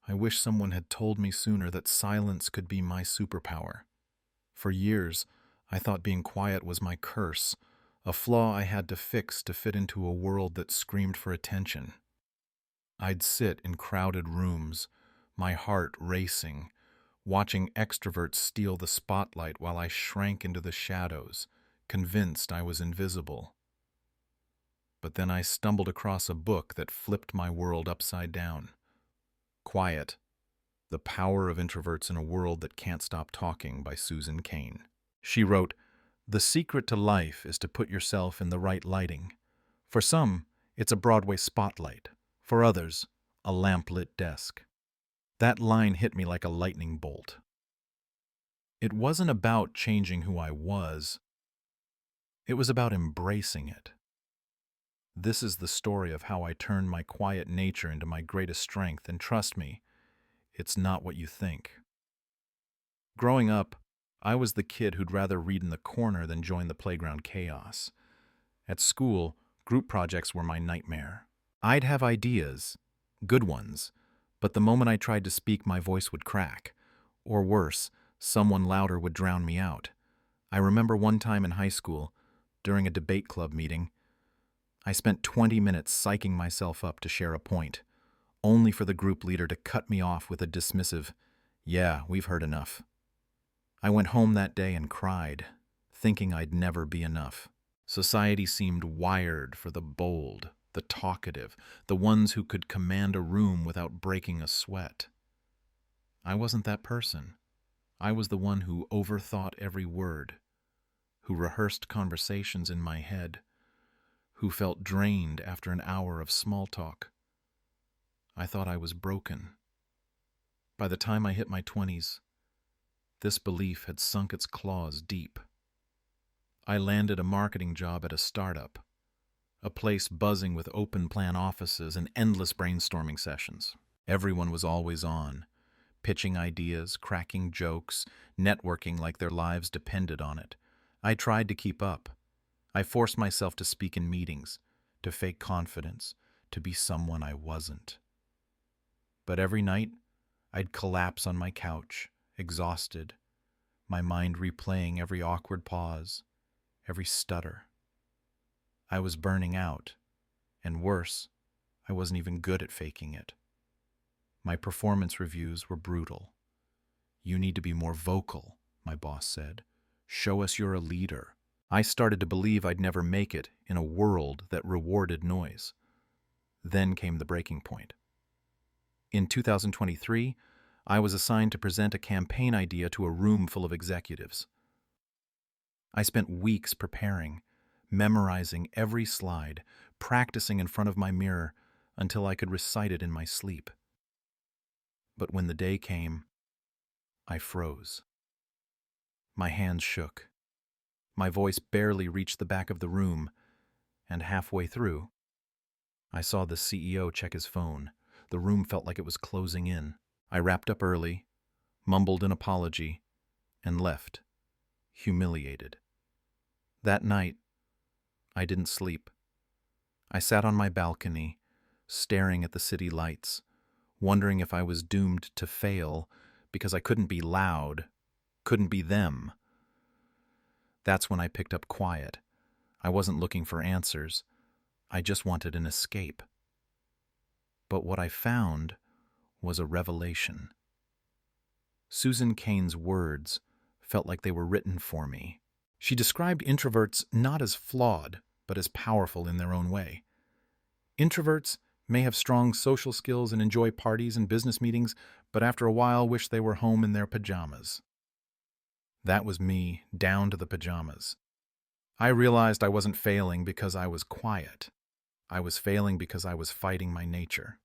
I wish someone had told me sooner that silence could be my superpower. For years, I thought being quiet was my curse, a flaw I had to fix to fit into a world that screamed for attention. I'd sit in crowded rooms, my heart racing, watching extroverts steal the spotlight while I shrank into the shadows, convinced I was invisible. But then I stumbled across a book that flipped my world upside down. Quiet: The Power of Introverts in a World That Can't Stop Talking by Susan Cain. She wrote, "The secret to life is to put yourself in the right lighting. For some, it's a Broadway spotlight. For others, a lamp-lit desk." That line hit me like a lightning bolt. It wasn't about changing who I was. It was about embracing it. This is the story of how I turned my quiet nature into my greatest strength, and trust me, it's not what you think. Growing up, I was the kid who'd rather read in the corner than join the playground chaos. At school, group projects were my nightmare. I'd have ideas, good ones, but the moment I tried to speak, my voice would crack. Or worse, someone louder would drown me out. I remember one time in high school, during a debate club meeting, I spent 20 minutes psyching myself up to share a point, only for the group leader to cut me off with a dismissive, "Yeah, we've heard enough." I went home that day and cried, thinking I'd never be enough. Society seemed wired for the bold, the talkative, the ones who could command a room without breaking a sweat. I wasn't that person. I was the one who overthought every word, who rehearsed conversations in my head, who felt drained after an hour of small talk. I thought I was broken. By the time I hit my 20s, this belief had sunk its claws deep. I landed a marketing job at a startup, a place buzzing with open plan offices and endless brainstorming sessions. Everyone was always on, pitching ideas, cracking jokes, networking like their lives depended on it. I tried to keep up. I forced myself to speak in meetings, to fake confidence, to be someone I wasn't. But every night, I'd collapse on my couch, exhausted, my mind replaying every awkward pause, every stutter. I was burning out, and worse, I wasn't even good at faking it. My performance reviews were brutal. "You need to be more vocal," my boss said. "Show us you're a leader." I started to believe I'd never make it in a world that rewarded noise. Then came the breaking point. In 2023, I was assigned to present a campaign idea to a room full of executives. I spent weeks preparing, memorizing every slide, practicing in front of my mirror until I could recite it in my sleep. But when the day came, I froze. My hands shook. My voice barely reached the back of the room, and halfway through, I saw the CEO check his phone. The room felt like it was closing in. I wrapped up early, mumbled an apology, and left, humiliated. That night, I didn't sleep. I sat on my balcony, staring at the city lights, wondering if I was doomed to fail because I couldn't be loud, couldn't be them. That's when I picked up quiet. I wasn't looking for answers. I just wanted an escape. But what I found was a revelation. Susan Cain's words felt like they were written for me. She described introverts not as flawed, but as powerful in their own way. Introverts may have strong social skills and enjoy parties and business meetings, but after a while wish they were home in their pajamas. That was me, down to the pajamas. I realized I wasn't failing because I was quiet. I was failing because I was fighting my nature.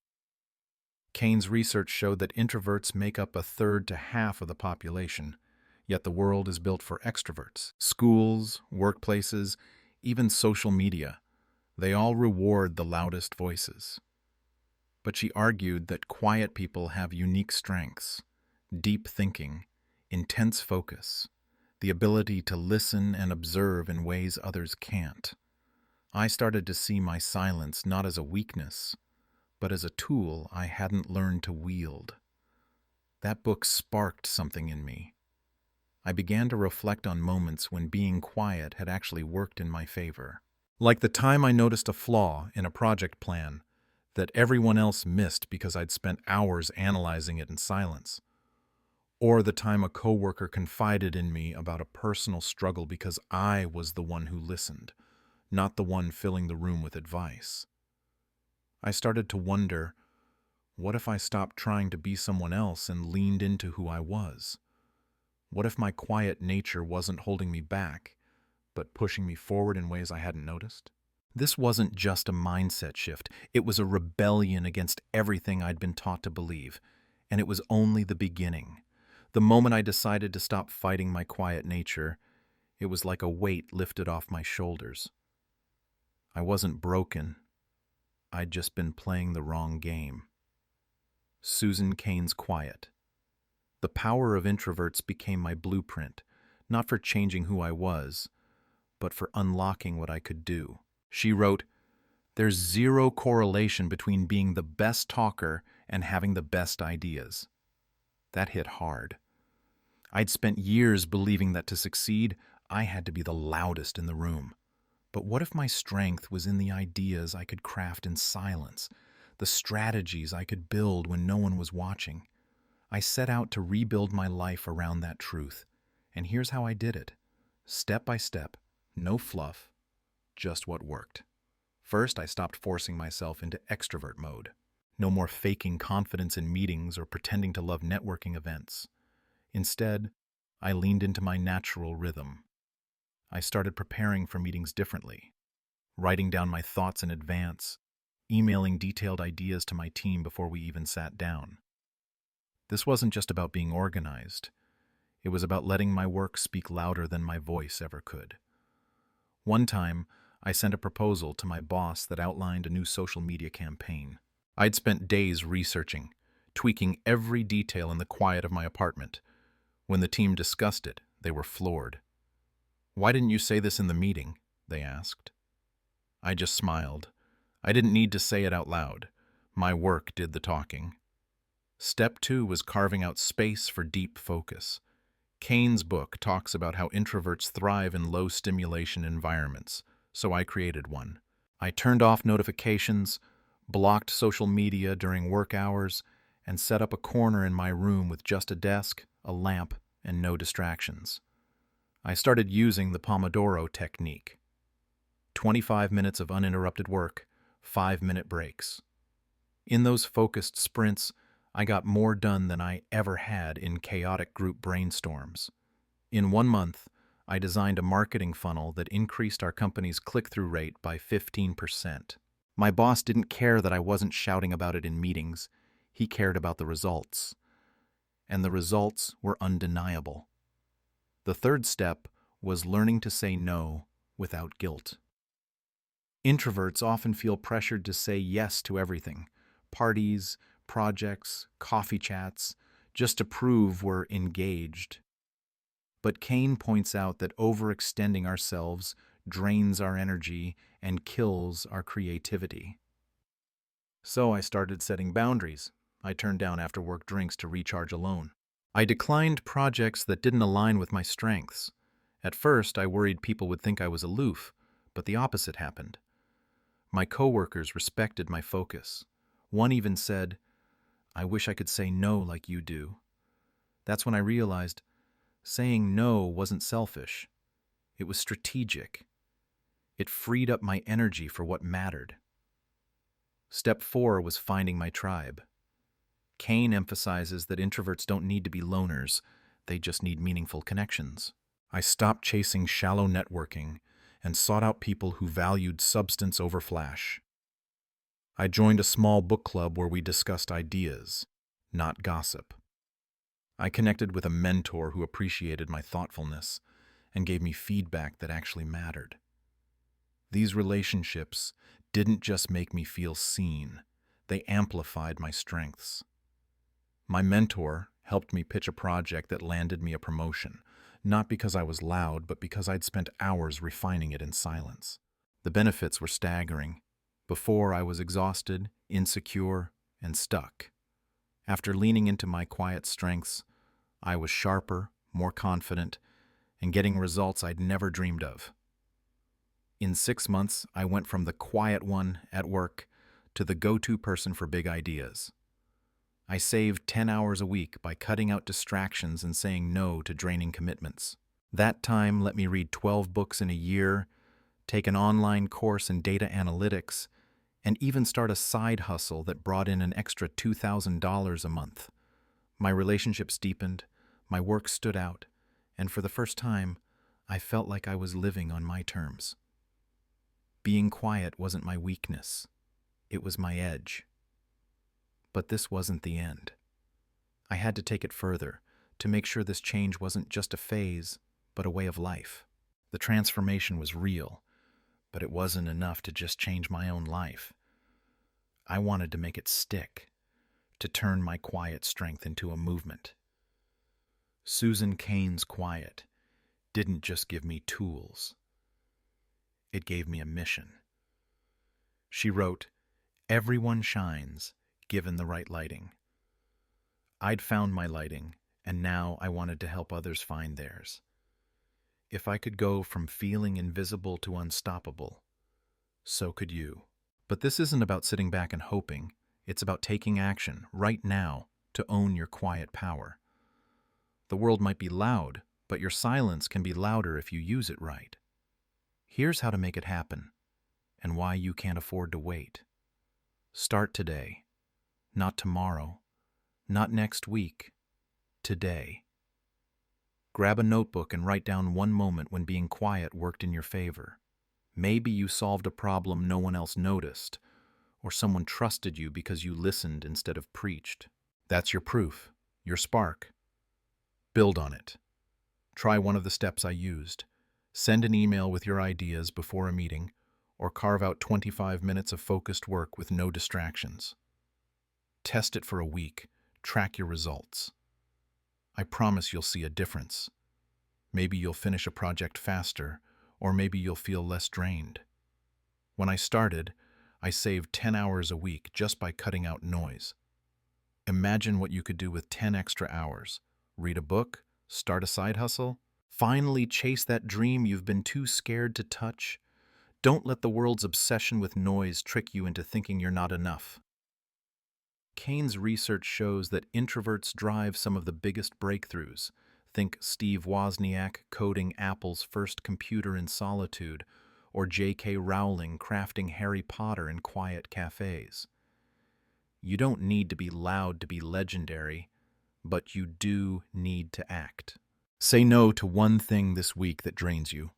Cain's research showed that introverts make up a third to half of the population, yet the world is built for extroverts. Schools, workplaces, even social media, they all reward the loudest voices. But she argued that quiet people have unique strengths, deep thinking, intense focus, the ability to listen and observe in ways others can't. I started to see my silence not as a weakness, but as a tool I hadn't learned to wield. That book sparked something in me. I began to reflect on moments when being quiet had actually worked in my favor. Like the time I noticed a flaw in a project plan that everyone else missed because I'd spent hours analyzing it in silence. Or the time a coworker confided in me about a personal struggle because I was the one who listened, not the one filling the room with advice. I started to wonder, what if I stopped trying to be someone else and leaned into who I was? What if my quiet nature wasn't holding me back, but pushing me forward in ways I hadn't noticed? This wasn't just a mindset shift. It was a rebellion against everything I'd been taught to believe, and it was only the beginning. The moment I decided to stop fighting my quiet nature, it was like a weight lifted off my shoulders. I wasn't broken. I'd just been playing the wrong game. Susan Cain's Quiet. The power of introverts became my blueprint, not for changing who I was, but for unlocking what I could do. She wrote, "There's zero correlation between being the best talker and having the best ideas." That hit hard. I'd spent years believing that to succeed, I had to be the loudest in the room. But what if my strength was in the ideas I could craft in silence, the strategies I could build when no one was watching? I set out to rebuild my life around that truth, and here's how I did it. Step by step, no fluff, just what worked. First, I stopped forcing myself into extrovert mode. No more faking confidence in meetings or pretending to love networking events. Instead, I leaned into my natural rhythm. I started preparing for meetings differently, writing down my thoughts in advance, emailing detailed ideas to my team before we even sat down. This wasn't just about being organized. It was about letting my work speak louder than my voice ever could. One time, I sent a proposal to my boss that outlined a new social media campaign. I'd spent days researching, tweaking every detail in the quiet of my apartment. When the team discussed it, they were floored. "Why didn't you say this in the meeting?" they asked. I just smiled. I didn't need to say it out loud. My work did the talking. Step 2 was carving out space for deep focus. Cain's book talks about how introverts thrive in low-stimulation environments, so I created one. I turned off notifications, blocked social media during work hours, and set up a corner in my room with just a desk, a lamp, and no distractions. I started using the Pomodoro technique. 25 minutes of uninterrupted work, 5-minute breaks. In those focused sprints, I got more done than I ever had in chaotic group brainstorms. In 1 month, I designed a marketing funnel that increased our company's click-through rate by 15%. My boss didn't care that I wasn't shouting about it in meetings. He cared about the results. And the results were undeniable. The third step was learning to say no without guilt. Introverts often feel pressured to say yes to everything: parties, projects, coffee chats, just to prove we're engaged. But Cain points out that overextending ourselves drains our energy and kills our creativity. So I started setting boundaries. I turned down after-work drinks to recharge alone. I declined projects that didn't align with my strengths. At first, I worried people would think I was aloof, but the opposite happened. My coworkers respected my focus. One even said, "I wish I could say no like you do." That's when I realized saying no wasn't selfish. It was strategic. It freed up my energy for what mattered. Step 4 was finding my tribe. Cain emphasizes that introverts don't need to be loners, they just need meaningful connections. I stopped chasing shallow networking and sought out people who valued substance over flash. I joined a small book club where we discussed ideas, not gossip. I connected with a mentor who appreciated my thoughtfulness and gave me feedback that actually mattered. These relationships didn't just make me feel seen, they amplified my strengths. My mentor helped me pitch a project that landed me a promotion, not because I was loud, but because I'd spent hours refining it in silence. The benefits were staggering. Before, I was exhausted, insecure, and stuck. After leaning into my quiet strengths, I was sharper, more confident, and getting results I'd never dreamed of. In 6 months, I went from the quiet one at work to the go-to person for big ideas. I saved 10 hours a week by cutting out distractions and saying no to draining commitments. That time let me read 12 books in a year, take an online course in data analytics, and even start a side hustle that brought in an extra $2,000 a month. My relationships deepened, my work stood out, and for the first time, I felt like I was living on my terms. Being quiet wasn't my weakness, it was my edge. But this wasn't the end. I had to take it further to make sure this change wasn't just a phase, but a way of life. The transformation was real, but it wasn't enough to just change my own life. I wanted to make it stick, to turn my quiet strength into a movement. Susan Cain's quiet didn't just give me tools. It gave me a mission. She wrote, "Everyone shines, given the right lighting." I'd found my lighting, and now I wanted to help others find theirs. If I could go from feeling invisible to unstoppable, so could you. But this isn't about sitting back and hoping. It's about taking action right now to own your quiet power. The world might be loud, but your silence can be louder if you use it right. Here's how to make it happen, and why you can't afford to wait. Start today, not tomorrow, not next week, today. Grab a notebook and write down one moment when being quiet worked in your favor. Maybe you solved a problem no one else noticed, or someone trusted you because you listened instead of preached. That's your proof, your spark. Build on it. Try one of the steps I used. Send an email with your ideas before a meeting, or carve out 25 minutes of focused work with no distractions. Test it for a week. Track your results. I promise you'll see a difference. Maybe you'll finish a project faster, or maybe you'll feel less drained. When I started, I saved 10 hours a week just by cutting out noise. Imagine what you could do with 10 extra hours. Read a book, start a side hustle, finally chase that dream you've been too scared to touch. Don't let the world's obsession with noise trick you into thinking you're not enough. Cain's research shows that introverts drive some of the biggest breakthroughs. Think Steve Wozniak coding Apple's first computer in solitude, or J.K. Rowling crafting Harry Potter in quiet cafes. You don't need to be loud to be legendary, but you do need to act. Say no to one thing this week that drains you.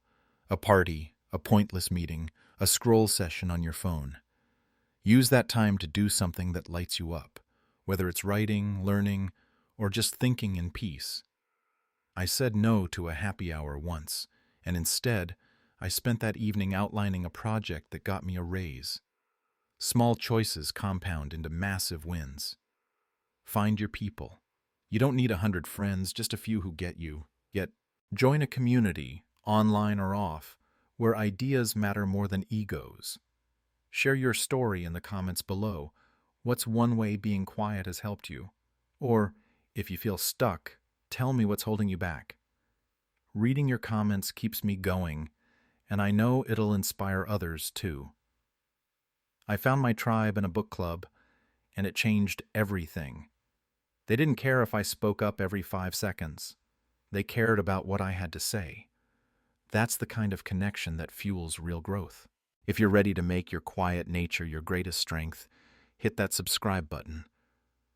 A party, a pointless meeting, a scroll session on your phone. Use that time to do something that lights you up, whether it's writing, learning, or just thinking in peace. I said no to a happy hour once, and instead, I spent that evening outlining a project that got me a raise. Small choices compound into massive wins. Find your people. You don't need 100 friends, just a few who get you. Yet, join a community, online or off, where ideas matter more than egos. Share your story in the comments below. What's one way being quiet has helped you? Or, if you feel stuck, tell me what's holding you back. Reading your comments keeps me going, and I know it'll inspire others too. I found my tribe in a book club, and it changed everything. They didn't care if I spoke up every 5 seconds. They cared about what I had to say. That's the kind of connection that fuels real growth. If you're ready to make your quiet nature your greatest strength, hit that subscribe button.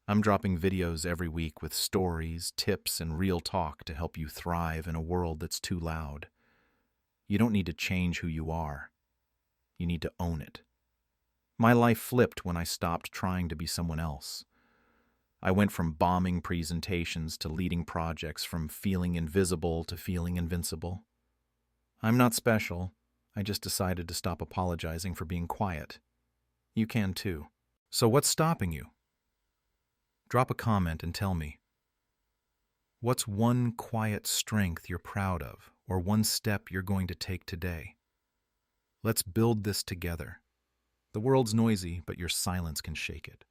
I'm dropping videos every week with stories, tips, and real talk to help you thrive in a world that's too loud. You don't need to change who you are. You need to own it. My life flipped when I stopped trying to be someone else. I went from bombing presentations to leading projects, from feeling invisible to feeling invincible. I'm not special. I just decided to stop apologizing for being quiet. You can too. So what's stopping you? Drop a comment and tell me. What's one quiet strength you're proud of, or one step you're going to take today? Let's build this together. The world's noisy, but your silence can shake it.